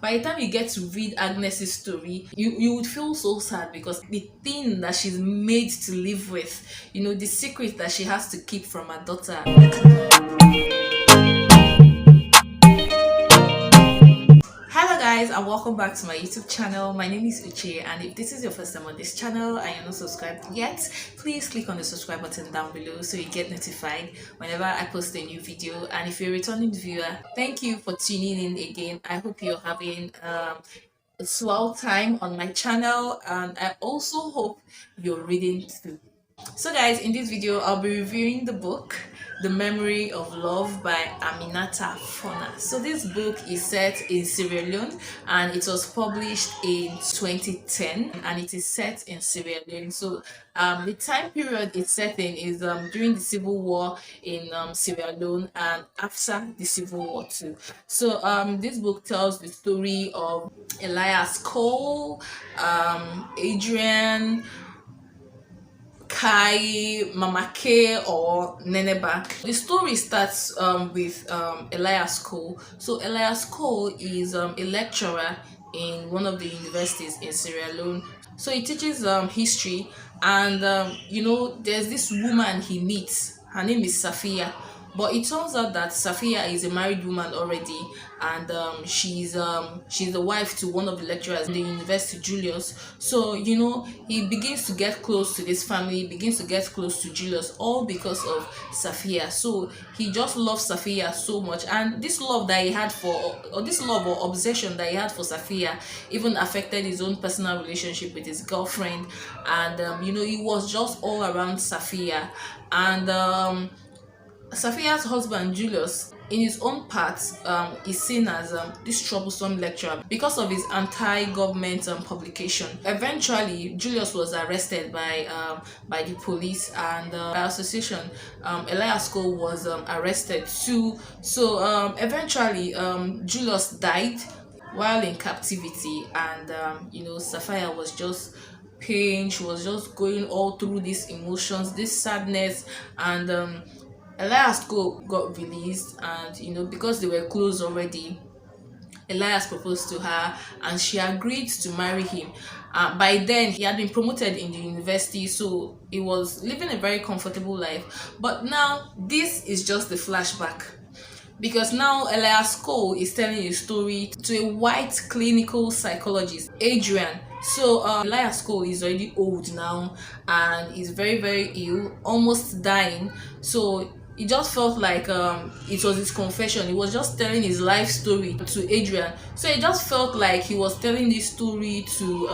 By the time you get to read Agnes's story, you would feel so sad because the thing that she's made to live with, the secret that she has to keep from her daughter. Hello guys, and welcome back to my YouTube channel. My name is Uche, and if this is your first time on this channel and you're not subscribed yet, please click on the subscribe button down below so you get notified whenever I post a new video. And if you're a returning viewer, thank you for tuning in again. I hope you're having a swell time on my channel, and I also hope you're reading too. So guys, in this video I'll be reviewing the book The Memory of Love by Aminatta Forna. So this book is set in Sierra Leone and it was published in 2010, and it is set in Sierra Leone. So the time period it's set in is during the civil war in Sierra Leone and after the civil war too. So this book tells the story of Elias Cole, Adrian, Kai, Mama K, or Neneba. The story starts with Elias Cole. So Elias Cole is a lecturer in one of the universities in Sierra Leone. So he teaches history, and there's this woman he meets. Her name is Safia, but it turns out that Safia is a married woman already, and she's the wife to one of the lecturers in the university, Julius. So he begins to get close to this family, begins to get close to Julius, all because of Safia. So he just loves Safia so much, and this love that he had for, or this love or obsession that he had for Safia, even affected his own personal relationship with his girlfriend. And he was just all around Safia. And Safia's husband Julius, in his own part, is seen as this troublesome lecturer because of his anti-government publication. Eventually, Julius was arrested by the police, and by association, Elias Cole was arrested too. So eventually, Julius died while in captivity, and Safia was just pain. She was just going all through these emotions, this sadness, and Elias got released, and because they were close already, Elias proposed to her and she agreed to marry him. By then he had been promoted in the university, so he was living a very comfortable life. But now this is just the flashback, because now Elias Cole is telling a story to a white clinical psychologist, Adrian. So Elias Cole is already old now and is very, very ill, almost dying. So it just felt like it was his confession. He was just telling his life story to Adrian. So it just felt like he was telling this story to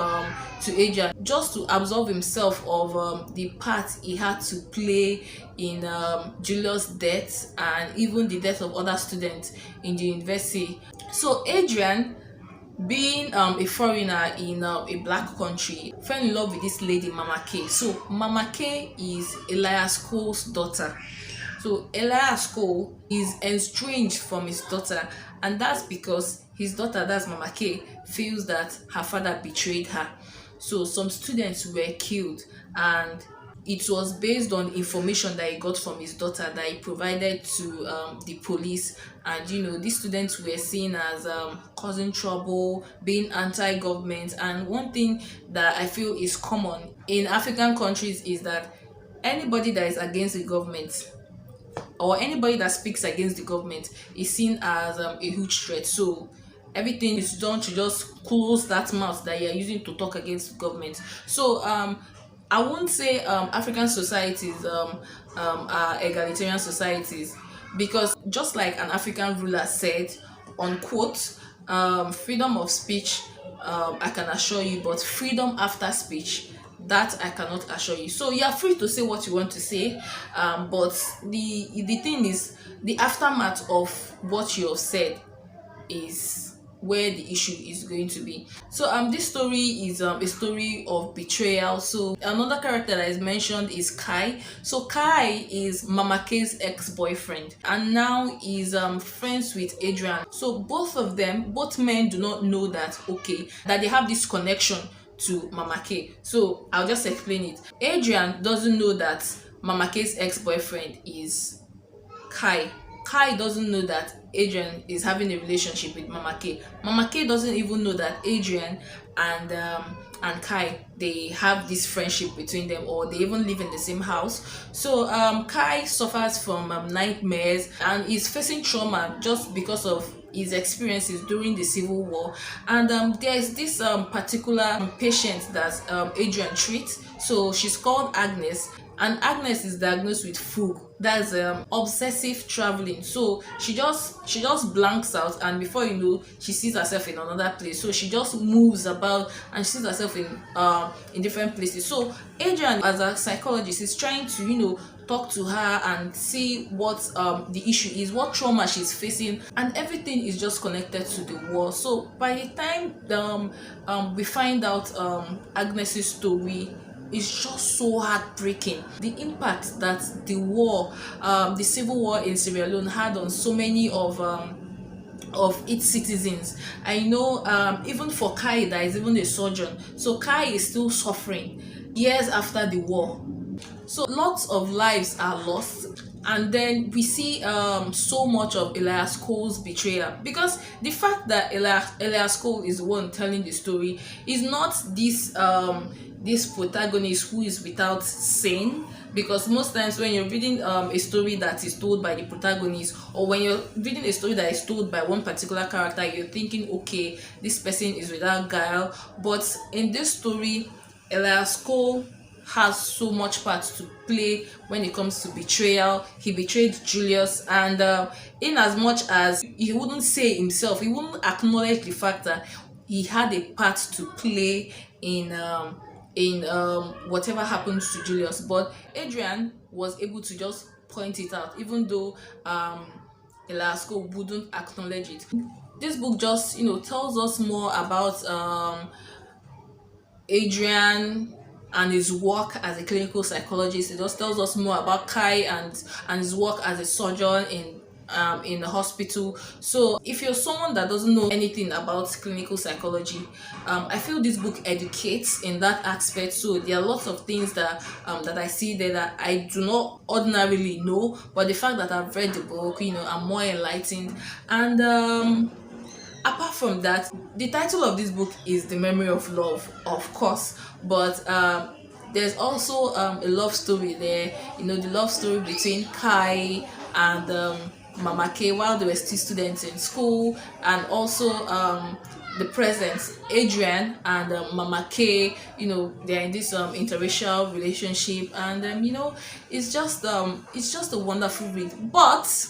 Adrian, just to absolve himself of the part he had to play in Julius' death and even the death of other students in the university. So Adrian, being a foreigner in a black country, fell in love with this lady Mama K. So Mama K is Elias Cole's daughter. So Elias Cole is estranged from his daughter, and that's because his daughter, that's Mama K, feels that her father betrayed her. So some students were killed, and it was based on information that he got from his daughter that he provided to the police. And these students were seen as causing trouble, being anti-government. And one thing that I feel is common in African countries is that anybody that is against the government, or anybody that speaks against the government, is seen as a huge threat. So everything is done to just close that mouth that you're using to talk against the government. So I won't say African societies are egalitarian societies, because just like an African ruler said, unquote, freedom of speech, I can assure you, but freedom after speech, that I cannot assure you. So you are free to say what you want to say, but the thing is, the aftermath of what you have said is where the issue is going to be. So this story is a story of betrayal. So another character that is mentioned is Kai. So Kai is Mama K's ex-boyfriend, and now is friends with Adrian. So both men do not know that they have this connection to Mama K. So I'll just explain it. Adrian doesn't know that Mama K's ex-boyfriend is Kai. Kai doesn't know that Adrian is having a relationship with Mama K. Mama K doesn't even know that Adrian and Kai, they have this friendship between them, or they even live in the same house. So Kai suffers from nightmares and is facing trauma just because of his experiences during the Civil War. And there's this particular patient that Adrian treats. So she's called Agnes, and Agnes is diagnosed with fug. That's obsessive traveling. So she just blanks out, and before you know, she sees herself in another place. So she just moves about and she sees herself in different places. So Adrian, as a psychologist, is trying to talk to her and see what the issue is, what trauma she's facing, and everything is just connected to the war. So by the time we find out Agnes's story, is just so heartbreaking. The impact that the civil war in Sierra Leone had on so many of its citizens. I know even for Kai, that is even a surgeon. So Kai is still suffering years after the war. So lots of lives are lost, and then we see so much of Elias Cole's betrayal, because the fact that Elias Cole is the one telling the story is not this protagonist who is without sin. Because most times when you're reading a story that is told by the protagonist, or when you're reading a story that is told by one particular character, you're thinking, okay, this person is without guile. But in this story, Elias Cole has so much part to play when it comes to betrayal. He betrayed Julius, and in as much as he wouldn't say himself, he wouldn't acknowledge the fact that he had a part to play in whatever happens to Julius. But Adrian was able to just point it out, even though Eliasco wouldn't acknowledge it. This book just tells us more about Adrian and his work as a clinical psychologist. It just tells us more about Kai and his work as a surgeon in the hospital. So if you're someone that doesn't know anything about clinical psychology, I feel this book educates in that aspect. So there are lots of things that I see there that I do not ordinarily know, but the fact that I've read the book, I'm more enlightened. And apart from that, the title of this book is The Memory of Love, of course, but there's also a love story there, the love story between Kai and Mama K while they were still students in school, and also the present Adrian and Mama K. They're in this interracial relationship, and it's just a wonderful read. But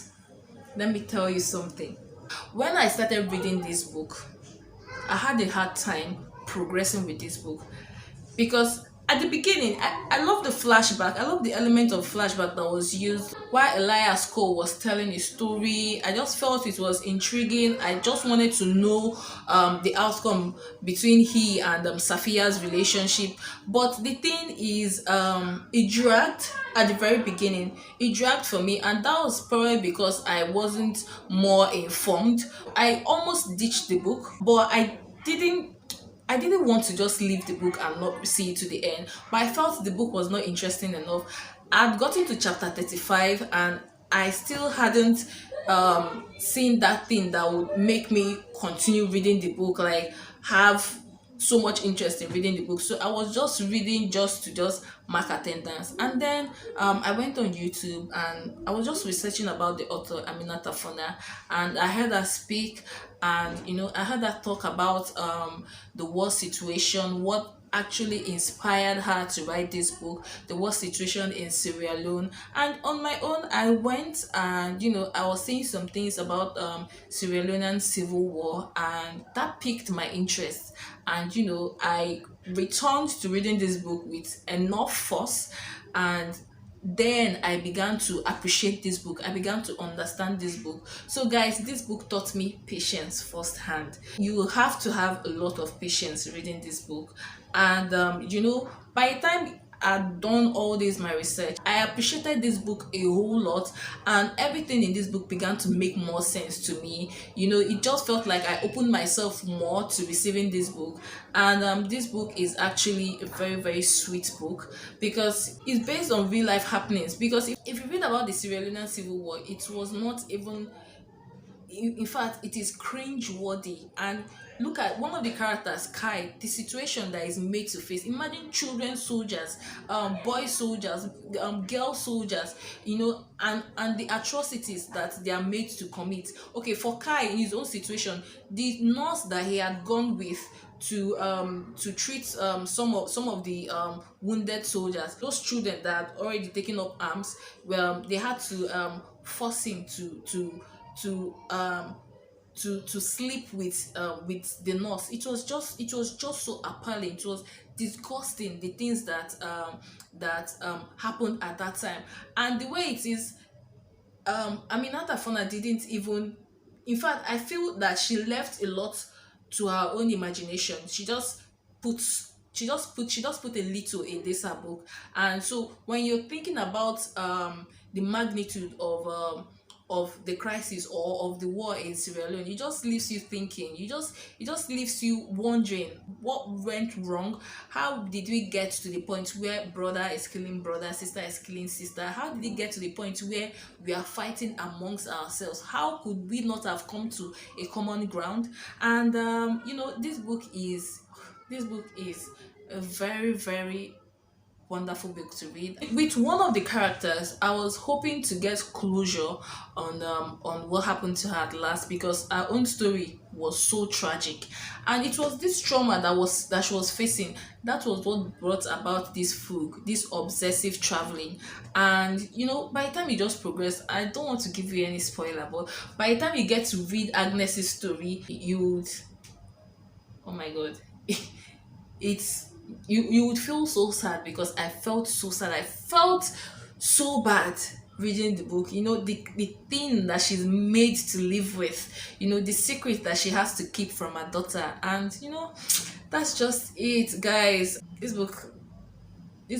let me tell you something. When I started reading this book, I had a hard time progressing with this book, because at the beginning, I love the flashback. I love the element of flashback that was used while Elias Cole was telling his story. I just felt it was intriguing. I just wanted to know the outcome between he and Safia's relationship. But the thing is, it dragged at the very beginning. It dragged for me, and that was probably because I wasn't more informed. I almost ditched the book, but I didn't want to just leave the book and not see it to the end, but I felt the book was not interesting enough. I'd gotten to chapter 35 and I still hadn't seen that thing that would make me continue reading the book, like have so much interest in reading the book. So I was just reading just to just mark attendance. And then I went on YouTube and I was just researching about the author Aminatta Forna, and I heard her speak, and I heard her talk about the war situation, what actually inspired her to write this book, the war situation in Sierra Leone. And on my own, I went and I was seeing some things about Sierra Leonean civil war, and that piqued my interest. And I returned to reading this book with enough force, and then I began to appreciate this book. I began to understand this book. So guys, this book taught me patience firsthand. You will have to have a lot of patience reading this book. And by the time had done all this my research. I appreciated this book a whole lot, and everything in this book began to make more sense to me. It just felt like I opened myself more to receiving this book. And this book is actually a very, very sweet book because it's based on real life happenings. Because if you read about the Sierra Leone Civil War, it was not even, in fact, it is cringe worthy. And look at one of the characters, Kai, the situation that is made to face. Imagine children soldiers, boy soldiers, girl soldiers, and the atrocities that they are made to commit. Okay, for Kai, in his own situation, the nurse that he had gone with to treat some of the wounded soldiers, those children that had already taken up arms, well, they had to force him to sleep with the nurse. It was just so appalling. It was disgusting, the things that happened at that time. And the way it is, Aminatta Forna didn't even, in fact, I feel that she left a lot to her own imagination. She just put a little in this her book. And so when you're thinking about the magnitude of the crisis or of the war in Sierra Leone, it just leaves you thinking. It just leaves you wondering what went wrong. How did we get to the point where brother is killing brother, sister is killing sister? How did it get to the point where we are fighting amongst ourselves? How could we not have come to a common ground? And this book is a very, very wonderful book to read. With one of the characters, I was hoping to get closure on what happened to her at last, because her own story was so tragic, and it was this trauma that she was facing that was what brought about this fug, this obsessive traveling. And by the time you just progress, I don't want to give you any spoiler, but by the time you get to read Agnes's story, you'd, oh my god, it's, you would feel so sad, because I felt so sad. I felt so bad reading the book. The thing that she's made to live with, the secret that she has to keep from her daughter. And that's just it, guys. This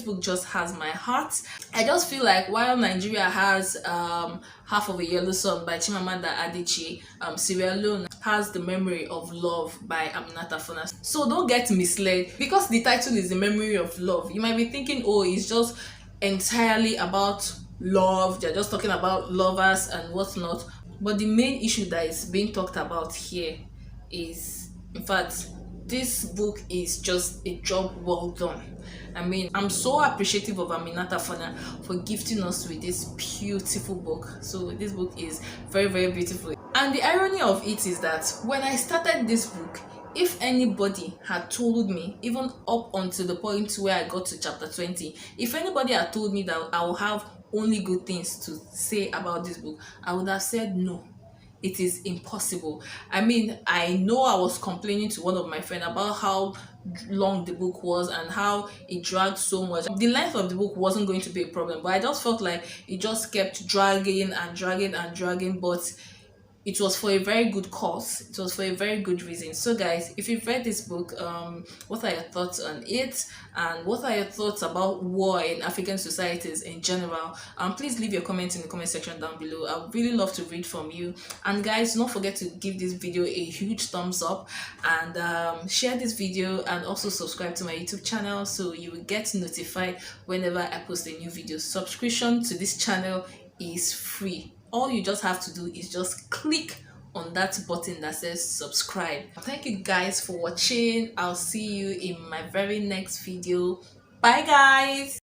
book just has my heart. I just feel like while Nigeria has Half of a Yellow Sun by Chimamanda Adichie, Sierra Leone has The Memory of Love by Aminatta Forna. So don't get misled, because the title is The Memory of Love. You might be thinking, oh, it's just entirely about love. They're just talking about lovers and whatnot. But the main issue that is being talked about here is, in fact, this book is just a job well done. I mean, I'm so appreciative of Aminatta Forna for gifting us with this beautiful book. So this book is very, very beautiful. And the irony of it is that when I started this book, if anybody had told me, even up until the point where I got to chapter 20, if anybody had told me that I will have only good things to say about this book, I would have said no. It is impossible. I mean, I know I was complaining to one of my friends about how long the book was and how it dragged so much. The length of the book wasn't going to be a problem, but I just felt like it just kept dragging and dragging and dragging. But it was for a very good cause. It was for a very good reason. So guys, if you've read this book, what are your thoughts on it, and what are your thoughts about war in African societies in general? Please leave your comments in the comment section down below. I would really love to read from you. And guys, don't forget to give this video a huge thumbs up, and share this video, and also subscribe to my YouTube channel so you will get notified whenever I post a new video. Subscription to this channel is free. All you just have to do is just click on that button that says subscribe. Thank you guys for watching. I'll see you in my very next video. Bye guys.